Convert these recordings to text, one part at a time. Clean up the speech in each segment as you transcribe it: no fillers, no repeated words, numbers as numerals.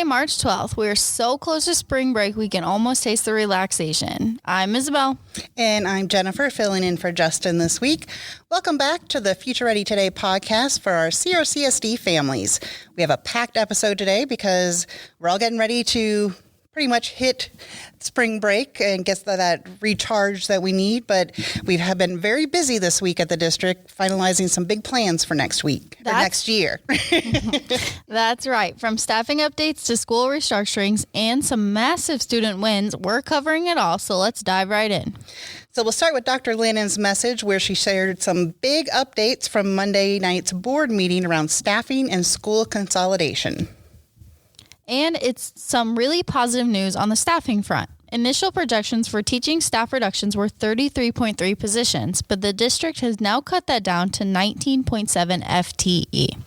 Friday, March 12th. We are so close to spring break, we can almost taste the relaxation. I'm Isabelle. And I'm Jennifer, filling in for Justin this week. Welcome back to the Future Ready Today podcast for our CRCSD families. We have a packed episode today because we're all getting ready to pretty much hit spring break and get that recharge that we need. But we have been very busy this week at the district, finalizing some big plans for next year. That's right. From staffing updates to school restructurings and some massive student wins, we're covering it all. So let's dive right in. So we'll start with Dr. Lannin's message, where she shared some big updates from Monday night's board meeting around staffing and school consolidation. And it's some really positive news on the staffing front. Initial projections for teaching staff reductions were 33.3 positions, but the district has now cut that down to 19.7 FTE.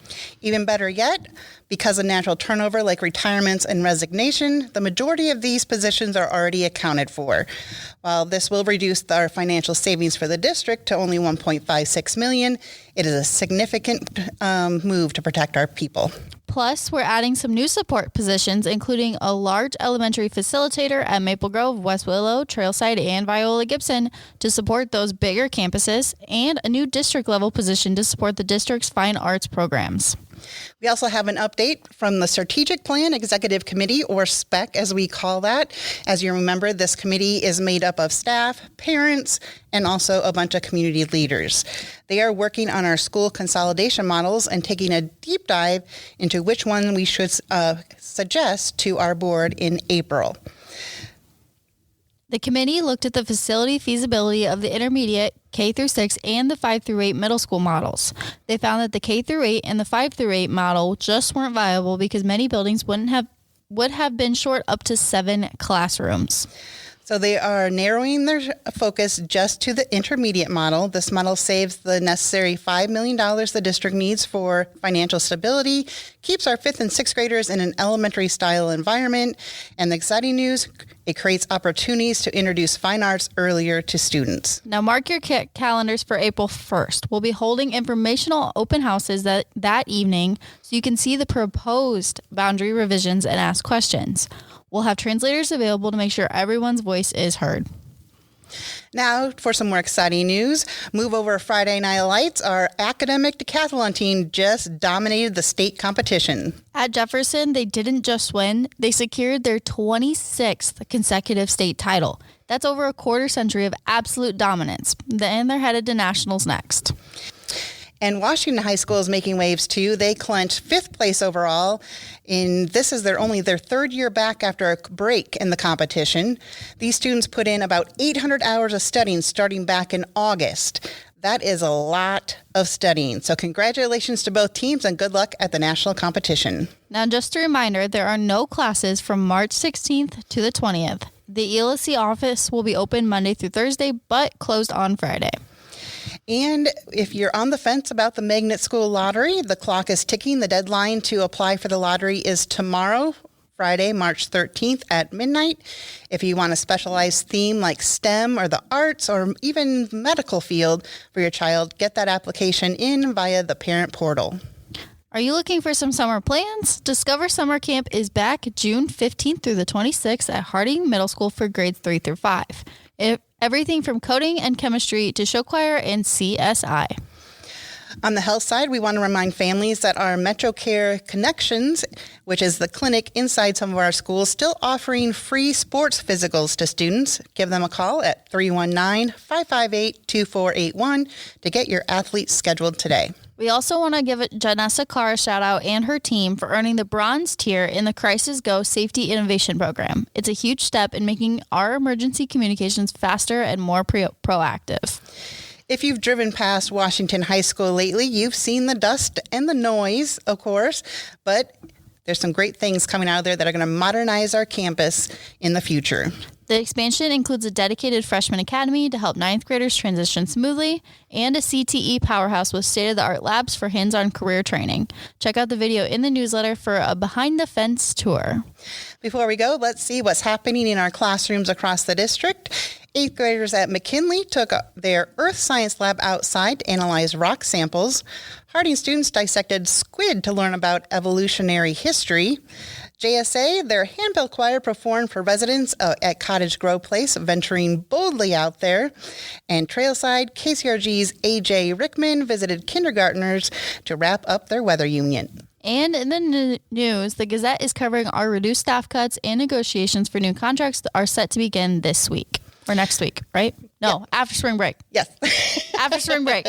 Even better yet, because of natural turnover like retirements and resignation, the majority of these positions are already accounted for. While this will reduce our financial savings for the district to only $1.56 million, it is a significant move to protect our people. Plus, we're adding some new support positions, including a large elementary facilitator at Maple Grove, West Willow, Trailside, and Viola Gibson to support those bigger campuses, and a new district-level position to support the district's fine arts programs. We also have an update from the Strategic Plan Executive Committee, or SPEC as we call that. As you remember, this committee is made up of staff, parents, and also a bunch of community leaders. They are working on our school consolidation models and taking a deep dive into which one we should suggest to our board in April. The committee looked at the facility feasibility of the intermediate K-6 and the 5-8 middle school models. They found that the K-8 and the 5-8 model just weren't viable because many buildings would have been short up to 7 classrooms. So they are narrowing their focus just to the intermediate model. This model saves the necessary $5 million the district needs for financial stability, keeps our 5th and 6th graders in an elementary style environment, and the exciting news, it creates opportunities to introduce fine arts earlier to students. Now mark your calendars for April 1st. We'll be holding informational open houses that evening so you can see the proposed boundary revisions and ask questions. We'll have translators available to make sure everyone's voice is heard. Now, for some more exciting news, move over Friday Night Lights. Our academic decathlon team just dominated the state competition. At Jefferson, they didn't just win, they secured their 26th consecutive state title. That's over a quarter century of absolute dominance. And they're headed to nationals next. And Washington High School is making waves too. They clinched 5th place overall, and this is only their 3rd year back after a break in the competition. These students put in about 800 hours of studying starting back in August. That is a lot of studying. So congratulations to both teams and good luck at the national competition. Now, just a reminder, there are no classes from March 16th to the 20th. The ELSC office will be open Monday through Thursday, but closed on Friday. And if you're on the fence about the Magnet School Lottery, the clock is ticking. The deadline to apply for the lottery is tomorrow, Friday, March 13th at midnight. If you want a specialized theme like STEM or the arts or even medical field for your child, get that application in via the parent portal. Are you looking for some summer plans? Discover Summer Camp is back June 15th through the 26th at Harding Middle School for grades 3 through 5. Everything from coding and chemistry to show choir and CSI. On the health side, we want to remind families that our MetroCare Connections, which is the clinic inside some of our schools, still offering free sports physicals to students. Give them a call at 319-558-2481 to get your athlete scheduled today. We also want to give Janessa Carr a shout out and her team for earning the bronze tier in the Crisis Go Safety Innovation Program. It's a huge step in making our emergency communications faster and more proactive. If you've driven past Washington High School lately, you've seen the dust and the noise, of course, but there's some great things coming out of there that are going to modernize our campus in the future. The expansion includes a dedicated freshman academy to help 9th graders transition smoothly and a CTE powerhouse with state-of-the-art labs for hands-on career training. Check out the video in the newsletter for a behind-the-fence tour. Before we go, let's see what's happening in our classrooms across the district. 8th graders at McKinley took their earth science lab outside to analyze rock samples. Harding students dissected squid to learn about evolutionary history. JSA, their handbell choir performed for residents at Cottage Grove Place, venturing boldly out there. And Trailside, KCRG's A.J. Rickman visited kindergartners to wrap up their weather union. And in the news, the Gazette is covering our reduced staff cuts and negotiations for new contracts that are set to begin this week. Or next week, right? No, after spring break. Yes. After spring break.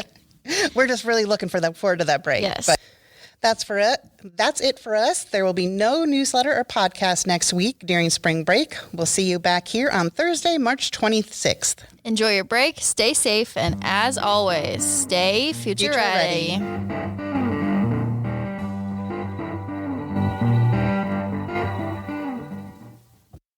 We're just really looking forward to that break. Yes. But that's it for us. There will be no newsletter or podcast next week during spring break. We'll see you back here on Thursday, March 26th. Enjoy your break, stay safe, and as always, stay future ready.